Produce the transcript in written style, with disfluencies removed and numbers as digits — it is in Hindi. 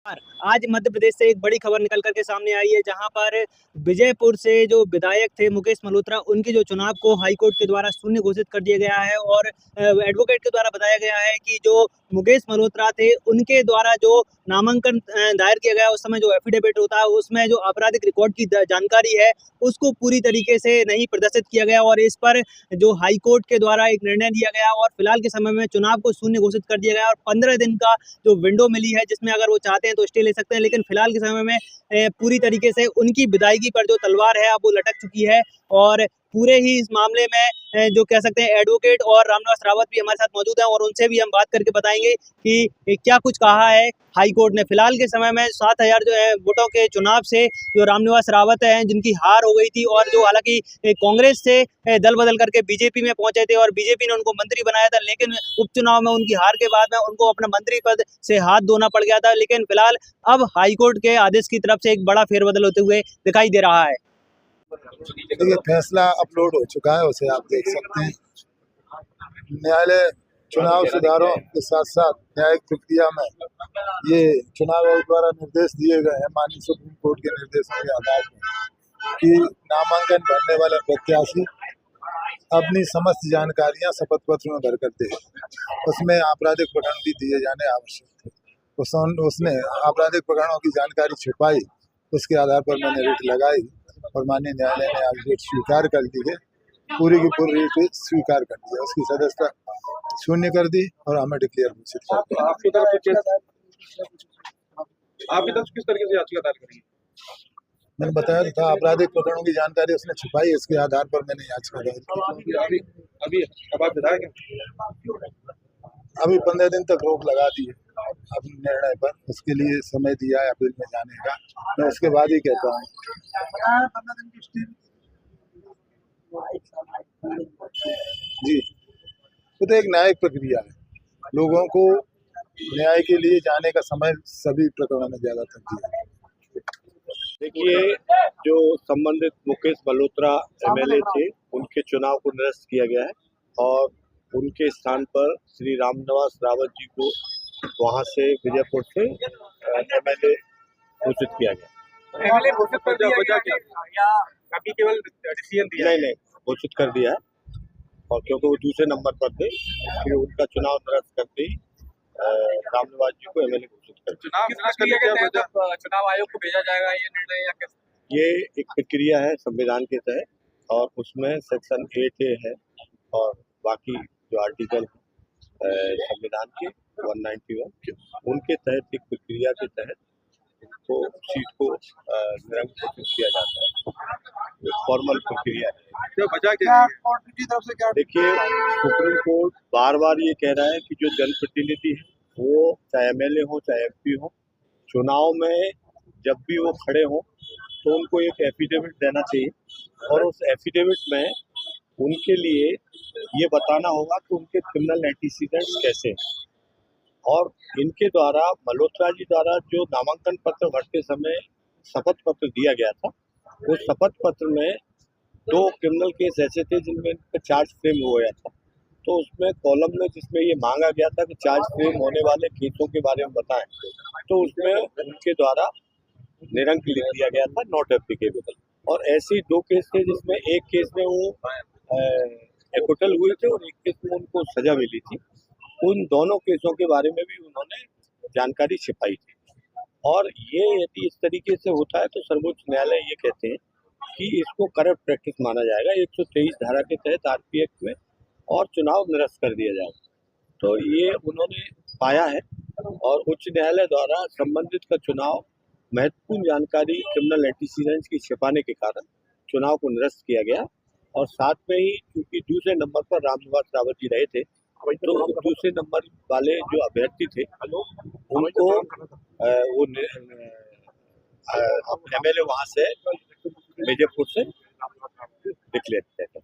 आज मध्य प्रदेश से एक बड़ी खबर निकल कर के सामने आई है, जहां पर विजयपुर से जो विधायक थे मुकेश मल्होत्रा, उनके जो चुनाव को हाई कोर्ट के द्वारा शून्य घोषित कर दिया गया है। और एडवोकेट के द्वारा बताया गया है कि जो मुकेश मल्होत्रा थे, उनके द्वारा जो नामांकन दायर किया गया, उस समय जो एफिडेविट होता है, उसमें जो आपराधिक रिकॉर्ड की जानकारी है, उसको पूरी तरीके से नहीं प्रदर्शित किया गया। और इस पर जो हाई कोर्ट के द्वारा एक निर्णय दिया गया और फिलहाल के समय में चुनाव को शून्य घोषित कर दिया गया और 15 दिन का जो विंडो मिली है, जिसमें अगर वो चाहते हैं तो स्टे ले सकते हैं। लेकिन फिलहाल के समय में पूरी तरीके से उनकी विदायगी पर जो तलवार है, अब वो लटक चुकी है। और पूरे ही इस मामले में जो कह सकते हैं एडवोकेट और रामनिवास रावत भी हमारे साथ मौजूद हैं, और उनसे भी हम बात करके बताएंगे कि क्या कुछ कहा है हाई कोर्ट ने। फिलहाल के समय में 7,000 जो है वोटों के चुनाव से जो रामनिवास रावत हैं, जिनकी हार हो गई थी, और जो हालांकि कांग्रेस से दल बदल करके बीजेपी में पहुंचे थे और बीजेपी ने उनको मंत्री बनाया था, लेकिन उपचुनाव में उनकी हार के बाद में उनको अपना मंत्री पद से हाथ धोना पड़ गया था। लेकिन फिलहाल अब हाईकोर्ट के आदेश की तरफ से एक बड़ा फेरबदल होते हुए दिखाई दे रहा है। देखिए, फैसला अपलोड हो चुका है, उसे आप देख सकते हैं। न्यायालय चुनाव सुधारों के साथ साथ न्यायिक प्रक्रिया में ये चुनाव आयोग द्वारा निर्देश दिए गए हैं, माननीय सुप्रीम कोर्ट के निर्देशों के आधार पर, कि नामांकन भरने वाला प्रत्याशी अपनी समस्त जानकारियां शपथ पत्र में भर कर दे। उसमें आपराधिक प्रकरण भी दिए जाने आवश्यक थे। उसने आपराधिक प्रकरणों की जानकारी छुपाई, उसके आधार पर मैंने रिट लगाई और माननीय न्यायालय ने आज रिट स्वीकार कर दी है। पूरी की पूरी रिट स्वीकार कर दी है, उसकी सदस्यता शून्य कर दी और हमें डिक्लेयर घोषित कर दिया। आपकी तरफ किस तरीके से याचिका दायर करी? मैंने बताया था, आपराधिक प्रकरणों की जानकारी उसने छुपाई, इसके आधार पर मैंने याचिका दायर की। अभी अब आप विधायक हैं? अभी 15 दिन तक रोक लगा दी है अपने निर्णय पर, उसके लिए समय दिया है अपील में जाने का, मैं उसके बाद ही कहता हूँ। जी, वो तो एक न्यायिक प्रक्रिया है, लोगों को न्याय के लिए जाने का समय सभी प्रकरणों में ज्यादातर दिया है। देखिए, जो संबंधित मुकेश मल्होत्रा एमएलए थे, उनके चुनाव को निरस्त किया गया है और उनके स्थान पर श्री रामनिवास रावत जी को वहां से विजयपुर से एमएलए घोषित किया गया। एमएलए घोषित कर दिया गया या अभी केवल डिसीजन दिया? नहीं, घोषित कर दिया है। और क्योंकि वो दूसरे नंबर पर थे, इसलिए उनका चुनाव निरस्त करते ही रामनिवास जी को एमएलए घोषित कर दिया। चुनाव आयोग को भेजा जाएगा ये निर्णय या कैसे? ये एक प्रक्रिया है संविधान के तहत, और उसमें सेक्शन 8A है और बाकी जो आर्टिकल संविधान के 191 उनके तहत एक प्रक्रिया के तहत तो सीट को निरंकित किया जाता है। फॉर्मल प्रक्रिया है। वजह क्या है? देखिए, सुप्रीम कोर्ट बार बार ये कह रहा है कि जो जनप्रतिनिधि है, वो चाहे एमएलए हो चाहे एमपी हो, चुनाव में जब भी वो खड़े हों तो उनको एक एफिडेविट देना चाहिए और उस एफिडेविट में उनके लिए ये बताना होगा कि उनके क्रिमिनल एंटीसीडेंट्स कैसे हैं। और इनके द्वारा, मल्होत्रा जी द्वारा जो नामांकन पत्र भरते समय शपथ पत्र दिया गया था, उस शपथ पत्र में 2 क्रिमिनल केस ऐसे थे जिनमें इनका चार्ज फ्रेम हो गया था। तो उसमें कॉलम में जिसमें ये मांगा गया था कि चार्ज फ्रेम होने वाले केसों के बारे में बताएं, तो उसमें उनके द्वारा निरंक लिख दिया गया था, नॉट एप्लीकेबल। और ऐसे 2 केस थे जिसमें एक केस में वो एक्विटल हुए थे और एक केस में उनको सजा मिली थी। उन दोनों केसों के बारे में भी उन्होंने जानकारी छिपाई थी। और ये यदि इस तरीके से होता है तो सर्वोच्च न्यायालय ये कहते हैं कि इसको करप्ट प्रैक्टिस माना जाएगा 123 धारा के तहत आरपी एक्ट में, और चुनाव निरस्त कर दिया जाएगा। तो ये उन्होंने पाया है और उच्च न्यायालय द्वारा संबंधित का चुनाव महत्वपूर्ण जानकारी क्रिमिनल एंटीसीडेंट्स की छिपाने के कारण चुनाव को निरस्त किया गया। और साथ में ही क्योंकि दूसरे नंबर पर रामनिवास रावत जी रहे थे, तो दूसरे नंबर वाले जो अभ्यर्थी थे उनको वो एमएलए वहां से विजयपुर से डिक्लेयर किया।